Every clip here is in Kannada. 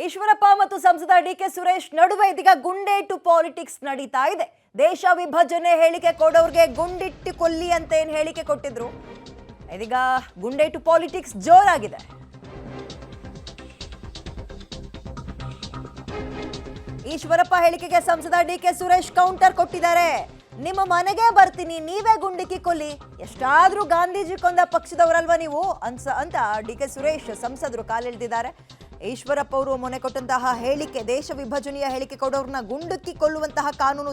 ಈಶ್ವರಪ್ಪ ಮತ್ತು ಸಂಸದ ಡಿಕೆ ಸುರೇಶ್ ನಡುವೆ ಇದೀಗ ಗುಂಡೇಟು ಪಾಲಿಟಿಕ್ಸ್ ನಡೀತಾ ಇದೆ. ದೇಶ ವಿಭಜನೆ ಹೇಳಿಕೆ ಕೊಡೋರ್ಗೆ ಗುಂಡಿಟ್ಟು ಕೊಲ್ಲಿ ಅಂತ ಏನು ಹೇಳಿಕೆ ಕೊಟ್ಟಿದ್ರು, ಇದೀಗ ಗುಂಡೇಟು ಪಾಲಿಟಿಕ್ಸ್ ಜೋರಾಗಿದೆ. ಈಶ್ವರಪ್ಪ ಹೇಳಿಕೆಗೆ ಸಂಸದ ಡಿಕೆ ಸುರೇಶ್ ಕೌಂಟರ್ ಕೊಟ್ಟಿದ್ದಾರೆ. ನಿಮ್ಮ ಮನೆಗೆ ಬರ್ತೀನಿ, ನೀವೇ ಗುಂಡಿಕ್ಕಿ ಕೊಲ್ಲಿ, ಎಷ್ಟಾದ್ರೂ ಗಾಂಧೀಜಿ ಕೊಂದ ಪಕ್ಷದವರಲ್ವಾ ನೀವು ಅಂತ ಡಿಕೆ ಸುರೇಶ್ ಸಂಸದರು ಕಾಲೆಳೆದಿದ್ದಾರೆ. ಈಶ್ವರಪ್ಪ ಅವರು ಮೊನ್ನೆ ಕೊಟ್ಟಂತಹ ಹೇಳಿಕೆ, ದೇಶ ವಿಭಜನೆಯ ಹೇಳಿಕೆ ಕೊಡೋರ್ನ ಗುಂಡಕ್ಕಿ ಕೊಲ್ಲುವಂತಹ ಕಾನೂನು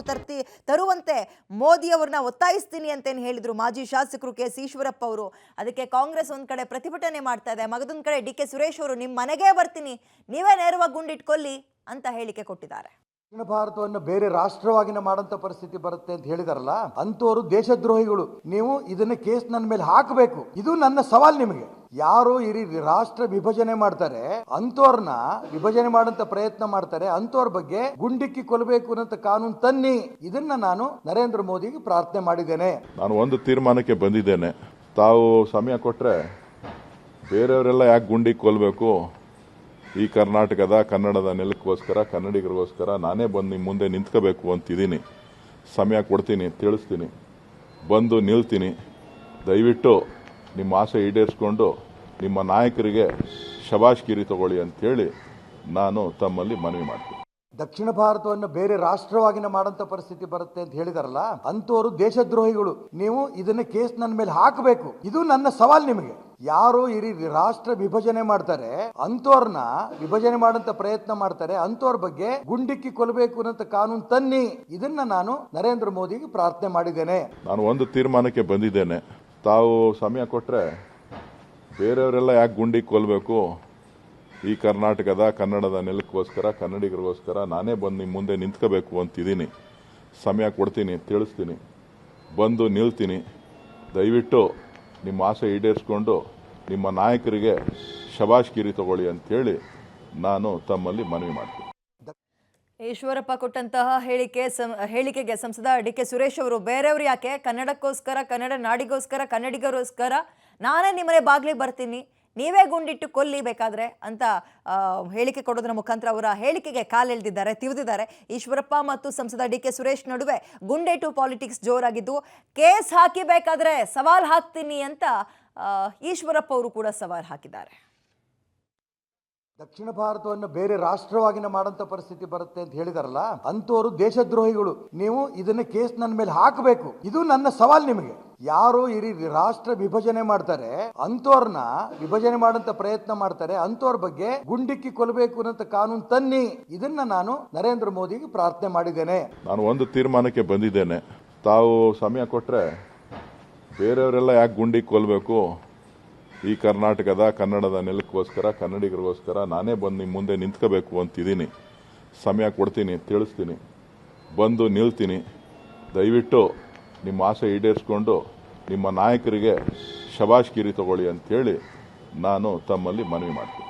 ತರುವಂತೆ ಮೋದಿ ಅವರನ್ನ ಒತ್ತಾಯಿಸ್ತೀನಿ ಅಂತೇನು ಹೇಳಿದ್ರು ಮಾಜಿ ಶಾಸಕರು ಕೆಎಸ್ ಈಶ್ವರಪ್ಪ ಅವರು. ಅದಕ್ಕೆ ಕಾಂಗ್ರೆಸ್ ಒಂದ್ ಕಡೆ ಪ್ರತಿಭಟನೆ ಮಾಡ್ತಾ ಇದೆ, ಮಗದೊಂದ್ ಕಡೆ ಡಿಕೆ ಸುರೇಶ್ ಅವರು ನಿಮ್ಮ ಮನೆಗೆ ಬರ್ತೀನಿ, ನೀವೇ ನೇರವಾಗಿ ಗುಂಡಿಟ್ಕೊಲ್ಲಿ ಅಂತ ಹೇಳಿಕೆ ಕೊಟ್ಟಿದ್ದಾರೆ. ದಕ್ಷಿಣ ಭಾರತವನ್ನು ಬೇರೆ ರಾಷ್ಟ್ರವಾಗಿನ ಮಾಡಂತ ಪರಿಸ್ಥಿತಿ ಬರುತ್ತೆ ಅಂತ ಹೇಳಿದಾರಲ್ಲ, ಅಂತವರು ದೇಶದ್ರೋಹಿಗಳು. ನೀವು ಇದನ್ನ ಕೇಸ್ ನನ್ನ ಮೇಲೆ ಹಾಕಬೇಕು. ಇದು ನನ್ನ ಸವಾಲ್ ನಿಮಗೆ. ಯಾರು ಈ ರಾಷ್ಟ್ರ ವಿಭಜನೆ ಮಾಡ್ತಾರೆ, ಅಂತವ್ರನ್ನ ವಿಭಜನೆ ಮಾಡಂತ ಪ್ರಯತ್ನ ಮಾಡ್ತಾರೆ, ಅಂತವ್ರ ಬಗ್ಗೆ ಗುಂಡಿಕ್ಕಿ ಕೊಲ್ಲಬೇಕು ಅನ್ನೋ ಕಾನೂನು ತನ್ನಿ. ಇದನ್ನ ನಾನು ನರೇಂದ್ರ ಮೋದಿಗೆ ಪ್ರಾರ್ಥನೆ ಮಾಡಿದ್ದೇನೆ. ನಾನು ಒಂದು ತೀರ್ಮಾನಕ್ಕೆ ಬಂದಿದ್ದೇನೆ. ತಾವು ಸಮಯ ಕೊಟ್ರೆ ಬೇರೆಯವರೆಲ್ಲ ಯಾಕೆ ಗುಂಡಿ ಕೊಲ್ಲಬೇಕು, ಈ ಕರ್ನಾಟಕದ ಕನ್ನಡದ ನೆಲಕ್ಕೋಸ್ಕರ, ಕನ್ನಡಿಗರಿಗೋಸ್ಕರ ನಾನೇ ಬಂದು ನಿಮ್ಮ ಮುಂದೆ ನಿಂತ್ಕೋಬೇಕು ಅಂತಿದ್ದೀನಿ. ಸಮಯ ಕೊಡ್ತೀನಿ, ತಿಳಿಸ್ತೀನಿ, ಬಂದು ನಿಲ್ತೀನಿ. ದಯವಿಟ್ಟು ನಿಮ್ಮ ಆಸೆ ಈಡೇರಿಸ್ಕೊಂಡು ನಿಮ್ಮ ನಾಯಕರಿಗೆ ಶಬಾಷ್ಗಿರಿ ತಗೊಳ್ಳಿ ಅಂತೇಳಿ ನಾನು ತಮ್ಮಲ್ಲಿ ಮನವಿ ಮಾಡ್ತೀನಿ. ದಕ್ಷಿಣ ಭಾರತವನ್ನು ಬೇರೆ ರಾಷ್ಟ್ರವಾಗಿನ ಮಾಡಂತ ಪರಿಸ್ಥಿತಿ ಬರುತ್ತೆ ಅಂತ ಹೇಳಿದಾರಲ್ಲ, ಅಂತವರು ದೇಶದ್ರೋಹಿಗಳು. ನೀವು ಇದನ್ನ ಕೇಸ್ ನನ್ನ ಮೇಲೆ ಹಾಕಬೇಕು. ಇದು ನನ್ನ ಸವಾಲ್ ನಿಮಗೆ. ಯಾರು ಈ ರಾಷ್ಟ್ರ ವಿಭಜನೆ ಮಾಡ್ತಾರೆ, ಅಂತವ್ರನ್ನ ವಿಭಜನೆ ಮಾಡಂತ ಪ್ರಯತ್ನ ಮಾಡ್ತಾರೆ, ಅಂತವ್ರ ಬಗ್ಗೆ ಗುಂಡಿಕ್ಕಿ ಕೊಲ್ಲಬೇಕು ಅನ್ನೋ ಕಾನೂನು ತನ್ನಿ. ಇದನ್ನ ನಾನು ನರೇಂದ್ರ ಮೋದಿಗೆ ಪ್ರಾರ್ಥನೆ ಮಾಡಿದ್ದೇನೆ. ನಾನು ಒಂದು ತೀರ್ಮಾನಕ್ಕೆ ಬಂದಿದ್ದೇನೆ. ತಾವು ಸಮಯ ಕೊಟ್ರೆ ಬೇರೆಯವರೆಲ್ಲ ಯಾಕೆ ಗುಂಡಿ ಕೊಲ್ಲಬೇಕು, ಈ ಕರ್ನಾಟಕದ ಕನ್ನಡದ ನೆಲಕ್ಕೋಸ್ಕರ, ಕನ್ನಡಿಗರಿಗೋಸ್ಕರ ನಾನೇ ಬಂದು ನಿಮ್ಮ ಮುಂದೆ ನಿಂತ್ಕೋಬೇಕು ಅಂತಿದ್ದೀನಿ. ಸಮಯ ಕೊಡ್ತೀನಿ, ತಿಳಿಸ್ತೀನಿ, ಬಂದು ನಿಲ್ತೀನಿ. ದಯವಿಟ್ಟು ನಿಮ್ಮ ಆಸೆ ಈಡೇರಿಸ್ಕೊಂಡು ನಿಮ್ಮ ನಾಯಕರಿಗೆ ಶಬಾಷ್ಗಿರಿ ತಗೊಳ್ಳಿ ಅಂತೇಳಿ ನಾನು ತಮ್ಮಲ್ಲಿ ಮನವಿ ಮಾಡ್ತೀನಿ. ಈಶ್ವರಪ್ಪ ಕೊಟ್ಟಂತಹ ಹೇಳಿಕೆಗೆ ಸಂಸದ ಡಿಕೆ ಸುರೇಶ್ ಅವರು ಬೇರೆಯವರು ಯಾಕೆ, ಕನ್ನಡಕ್ಕೋಸ್ಕರ, ಕನ್ನಡ ನಾಡಿಗೋಸ್ಕರ, ಕನ್ನಡಿಗರಿಗೋಸ್ಕರ ನಾನೇ ನಿಮ್ಮನೆ ಬಾಗ್ಲಿಗೆ ಬರ್ತೀನಿ, ನೀವೇ ಗುಂಡಿಟ್ಟು ಕೊಲ್ಲಿ ಬೇಕಾದ್ರೆ ಅಂತ ಹೇಳಿಕೆ ಕೊಡೋದ್ರ ಮುಖಾಂತರ ಅವರ ಹೇಳಿಕೆಗೆ ಕಾಲೆಳೆದಿದ್ದಾರೆ, ತಿವಿದಿದ್ದಾರೆ. ಈಶ್ವರಪ್ಪ ಮತ್ತು ಸಂಸದ ಡಿಕೆ ಸುರೇಶ್ ನಡುವೆ ಗುಂಡೇಟು ಪಾಲಿಟಿಕ್ಸ್ ಜೋರಾಗಿದ್ದು, ಕೇಸ್ ಹಾಕಿಬೇಕಾದ್ರೆ ಸವಾಲ್ ಹಾಕ್ತೀನಿ ಅಂತ ಈಶ್ವರಪ್ಪ ಅವರು ಕೂಡ ಸವಾಲ್ ಹಾಕಿದ್ದಾರೆ. ದಕ್ಷಿಣ ಭಾರತವನ್ನು ಬೇರೆ ರಾಷ್ಟ್ರವಾಗಿನ ಮಾಡಂತ ಪರಿಸ್ಥಿತಿ ಬರುತ್ತೆ ಅಂತ ಹೇಳಿದಾರಲ್ಲ, ಅಂತವರು ದೇಶದ್ರೋಹಿಗಳು. ನೀವು ಇದನ್ನ ಕೇಸ್ ನನ್ನ ಮೇಲೆ ಹಾಕಬೇಕು. ಇದು ನನ್ನ ಸವಾಲ್ ನಿಮಗೆ. ಯಾರು ಈ ರಾಷ್ಟ್ರ ವಿಭಜನೆ ಮಾಡ್ತಾರೆ, ಅಂತವ್ರನ್ನ ವಿಭಜನೆ ಮಾಡಂತ ಪ್ರಯತ್ನ ಮಾಡ್ತಾರೆ, ಅಂತವ್ರ ಬಗ್ಗೆ ಗುಂಡಿಕ್ಕಿ ಕೊಲ್ಲಬೇಕು ಅನ್ನೋ ಕಾನೂನು ತನ್ನಿ. ಇದನ್ನ ನಾನು ನರೇಂದ್ರ ಮೋದಿಗೆ ಪ್ರಾರ್ಥನೆ ಮಾಡಿದ್ದೇನೆ. ನಾನು ಒಂದು ತೀರ್ಮಾನಕ್ಕೆ ಬಂದಿದ್ದೇನೆ. ತಾವು ಸಮಯ ಕೊಟ್ರೆ ಬೇರೆಯವರೆಲ್ಲ ಯಾಕೆ ಗುಂಡಿ ಕೊಲ್ಲಬೇಕು, ಈ ಕರ್ನಾಟಕದ ಕನ್ನಡದ ನೆಲಕ್ಕೋಸ್ಕರ, ಕನ್ನಡಿಗರಿಗೋಸ್ಕರ ನಾನೇ ಬಂದು ನಿಮ್ಮ ಮುಂದೆ ನಿಂತ್ಕೋಬೇಕು ಅಂತಿದ್ದೀನಿ. ಸಮಯ ಕೊಡ್ತೀನಿ, ತಿಳಿಸ್ತೀನಿ, ಬಂದು ನಿಲ್ತೀನಿ. ದಯವಿಟ್ಟು ನಿಮ್ಮ ಆಸೆ ಈಡೇರಿಸ್ಕೊಂಡು ನಿಮ್ಮ ನಾಯಕರಿಗೆ ಶಬಾಷ್ಗಿರಿ ತಗೊಳ್ಳಿ ಅಂತೇಳಿ ನಾನು ತಮ್ಮಲ್ಲಿ ಮನವಿ ಮಾಡ್ತೀನಿ.